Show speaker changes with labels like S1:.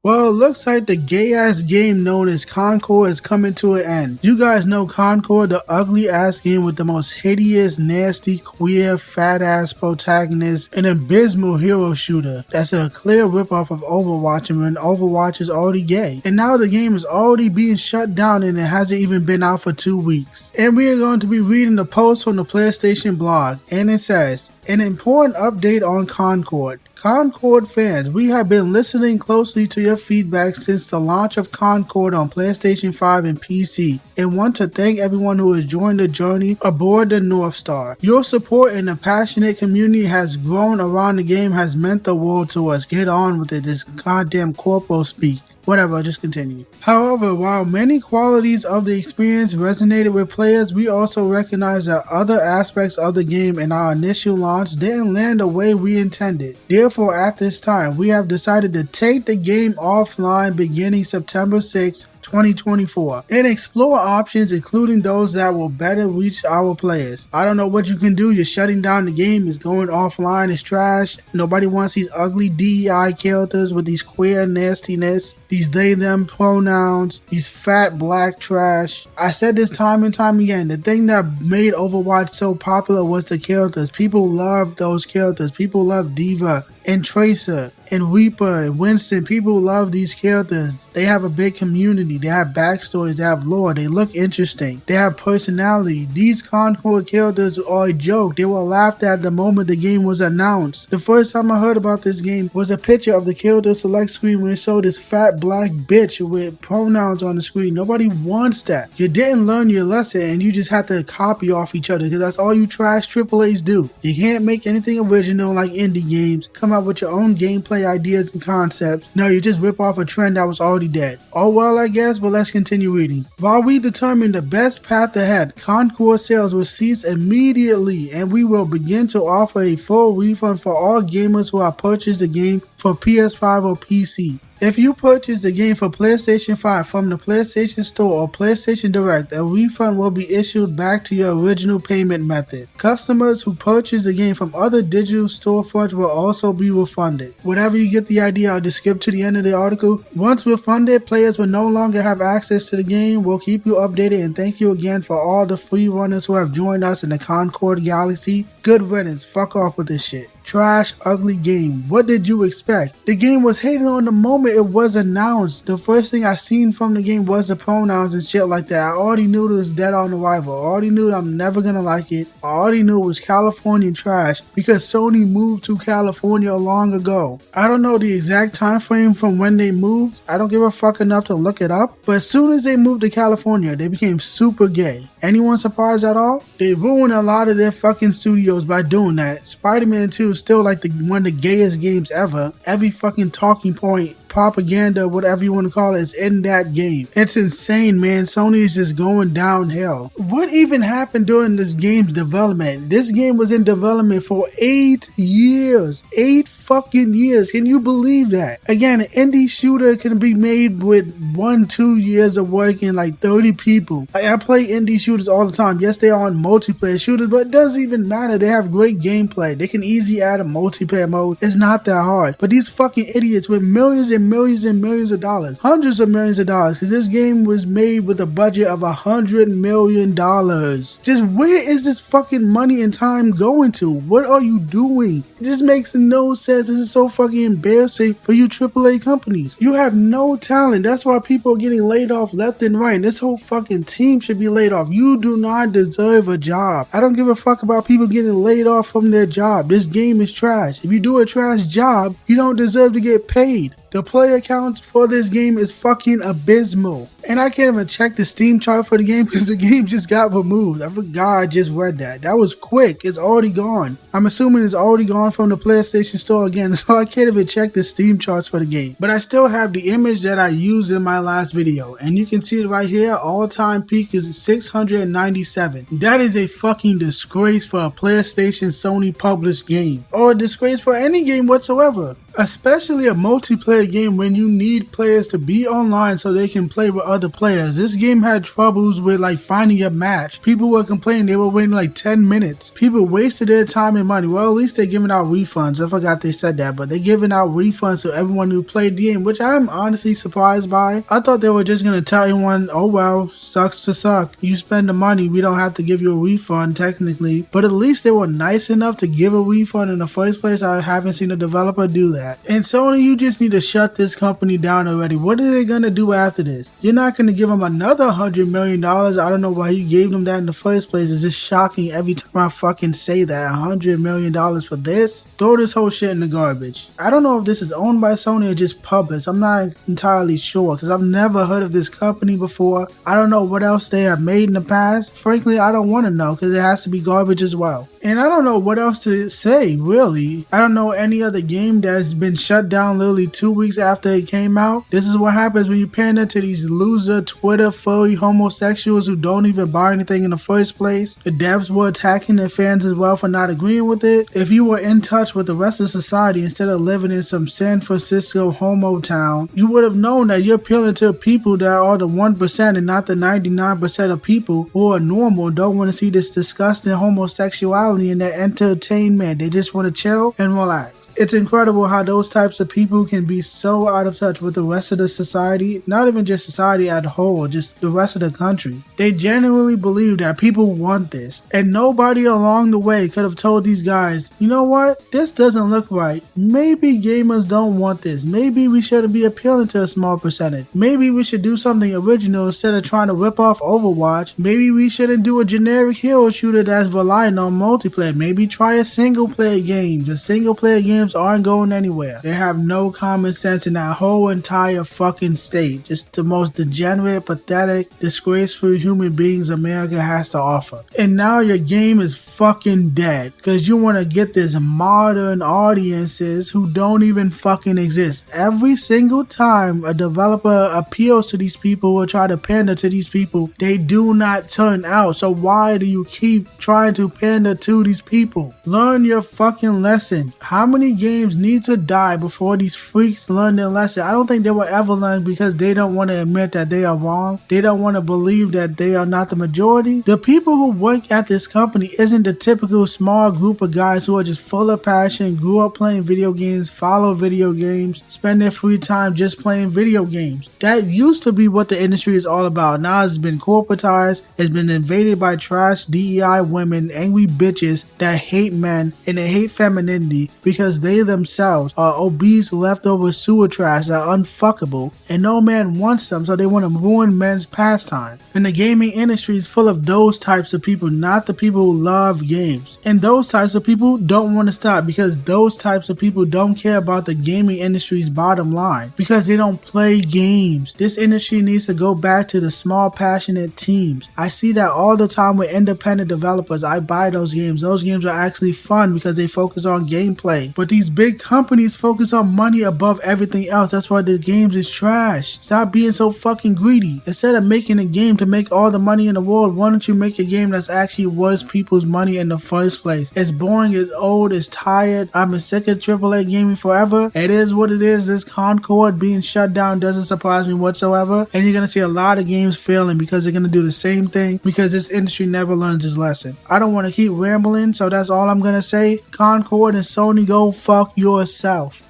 S1: Well, it looks like the gay-ass game known as Concord is coming to an end. You guys know Concord, the ugly-ass game with the most hideous, nasty, queer, fat-ass protagonist, an abysmal hero shooter that's a clear ripoff of Overwatch, and when Overwatch is already gay. And now the game is already being shut down and it hasn't even been out for 2 weeks. And we are going to be reading the post from the PlayStation blog, and it says, an important update on Concord. Concord fans, we have been listening closely to your feedback since the launch of Concord on PlayStation 5 and PC, and want to thank everyone who has joined the journey aboard the North Star. Your support and the passionate community has grown around the game has meant the world to us. Get on with it, this goddamn corpo speak. Whatever, just continue. However, while many qualities of the experience resonated with players, we also recognize that other aspects of the game in our initial launch didn't land the way we intended. Therefore, at this time, we have decided to take the game offline beginning September 6, 2024 and explore options including those that will better reach our players. I don't know what you can do. You're shutting down the game. It's going offline. It's trash. Nobody wants these ugly DEI characters with these queer nastiness, these they them pronouns, these fat black trash. I said this time and time again. The thing that made Overwatch so popular was the characters. People love those characters. People love Diva and Tracer and Reaper and Winston. People love these characters. They have a big community. They have backstories. They have lore. They look interesting. They have personality. These Concord characters are a joke. They were laughed at the moment the game was announced. The first time I heard about this game was a picture of the character select screen where it showed this fat black bitch with pronouns on the screen. Nobody wants that. You didn't learn your lesson and you just have to copy off each other because that's all you trash AAAs do. You can't make anything original like indie games. Come out with your own gameplay ideas and concepts. No, you just rip off a trend that was already dead. Oh well, I guess, but let's continue reading. While we determine the best path ahead, Concord sales will cease immediately and we will begin to offer a full refund for all gamers who have purchased the game for PS5 or PC. If you purchase the game for PlayStation 5 from the PlayStation Store or PlayStation Direct, a refund will be issued back to your original payment method. Customers who purchase the game from other digital storefronts will also be refunded. Whatever you get the idea, I'll just skip to the end of the article. Once refunded, players will no longer have access to the game. We'll keep you updated and thank you again for all the free runners who have joined us in the Concord Galaxy. Good riddance. Fuck off with this shit. Trash, ugly game. What did you expect? The game was hated on the moment it was announced. The first thing I seen from the game was the pronouns and shit like that. I already knew it was dead on arrival. I already knew that I'm never gonna like it. I already knew it was Californian trash because Sony moved to California long ago. I don't know the exact time frame from when they moved. I don't give a fuck enough to look it up. But as soon as they moved to California, they became super gay. Anyone surprised at all? They ruined a lot of their fucking studios by doing that. Spider-Man 2 is still like one of the gayest games ever. Every fucking talking point, propaganda, whatever you want to call it, is in that game. It's insane, man. Sony is just going downhill. What even happened during this game's development? This game was in development for 8 years. 8 fucking years. Can you believe that? Again, an indie shooter can be made with 1-2 years of work and like 30 people. Like, I play indie shooters all the time. Yes, they are on multiplayer shooters, but it doesn't even matter. They have great gameplay. They can easily add a multiplayer mode. It's not that hard. But these fucking idiots with millions and millions and millions of dollars, hundreds of millions of dollars, because this game was made with a budget of $100 million. Just where is this fucking money and time going to? What are you doing? It just makes no sense. This is so fucking embarrassing for you AAA companies. You have no talent. That's why people are getting laid off left and right. This whole fucking team should be laid off. You do not deserve a job. I don't give a fuck about people getting laid off from their job. This game is trash. If you do a trash job, you don't deserve to get paid. The player count for this game is fucking abysmal. And I can't even check the Steam chart for the game because the game just got removed. I forgot I just read that. That was quick. It's already gone. I'm assuming it's already gone from the PlayStation Store again, so I can't even check the Steam charts for the game. But I still have the image that I used in my last video. And you can see it right here. All-time peak is 697. That is a fucking disgrace for a PlayStation Sony published game. Or a disgrace for any game whatsoever. Especially a multiplayer game when you need players to be online so they can play with other players. This game had troubles with like finding a match. People were complaining they were waiting like 10 minutes. People wasted their time and money. Well, at least they're giving out refunds. I forgot they said that, but they're giving out refunds to everyone who played the game, which I'm honestly surprised by. I thought they were just gonna tell everyone, oh well, sucks to suck. You spend the money, we don't have to give you a refund technically. But at least they were nice enough to give a refund in the first place. I haven't seen a developer do that. And Sony, you just need to shut this company down already. What are they gonna do after this? You're not gonna give them another $100 million. I don't know why you gave them that in the first place. It's just shocking every time I fucking say that. $100 million for this? Throw this whole shit in the garbage. I don't know if this is owned by Sony or just published. I'm not entirely sure because I've never heard of this company before. I don't know what else they have made in the past. Frankly, I don't want to know because it has to be garbage as well. And I don't know what else to say, really. I don't know any other game that's been shut down literally 2 weeks after it came out. This is what happens when you pander to these loser Twitter furry homosexuals who don't even buy anything in the first place. The devs were attacking their fans as well for not agreeing with it. If you were in touch with the rest of society instead of living in some San Francisco homo town, you would have known that you're appealing to people that are the 1% and not the 99% of people who are normal and don't want to see this disgusting homosexuality in their entertainment. They just want to chill and relax. It's incredible how those types of people can be so out of touch with the rest of the society, not even just society as a whole, just the rest of the country. They genuinely believe that people want this, and nobody along the way could have told these guys, you know what, this doesn't look right. Maybe gamers don't want this. Maybe we shouldn't be appealing to a small percentage. Maybe we should do something original instead of trying to rip off Overwatch. Maybe we shouldn't do a generic hero shooter that's relying on multiplayer. Maybe try a single player game. The single player games aren't going anywhere. They have no common sense in that whole entire fucking state. Just the most degenerate, pathetic, disgraceful human beings America has to offer. And now your game is fucking dead because you want to get this modern audiences who don't even fucking exist. Every single time a developer appeals to these people or try to pander to these people, they do not turn out. So why do you keep trying to pander to these people? Learn your fucking lesson. How many games need to die before these freaks learn their lesson? I don't think they will ever learn because they don't want to admit that they are wrong. They don't want to believe that they are not the majority. The people who work at this company isn't the typical small group of guys who are just full of passion, grew up playing video games, follow video games, spend their free time just playing video games. That used to be what the industry is all about. Now it's been corporatized, it's been invaded by trash DEI women, angry bitches that hate men and they hate femininity because they themselves are obese leftover sewer trash that are unfuckable and no man wants them, so they want to ruin men's pastime. And the gaming industry is full of those types of people, not the people who love games. And those types of people don't want to stop because those types of people don't care about the gaming industry's bottom line because they don't play games. This industry needs to go back to the small passionate teams. I see that all the time with independent developers. I buy those games. Those games are actually fun because they focus on gameplay. But these big companies focus on money above everything else. That's why the games is trash. Stop being so fucking greedy. Instead of making a game to make all the money in the world, why don't you make a game that's actually worth people's money in the first place? It's boring, it's old, it's tired. I've been sick of AAA gaming forever. It is what it is. This Concord being shut down doesn't surprise me whatsoever. And you're going to see a lot of games failing because they're going to do the same thing because this industry never learns its lesson. I don't want to keep rambling, so that's all I'm going to say. Concord and Sony, go fuck yourself.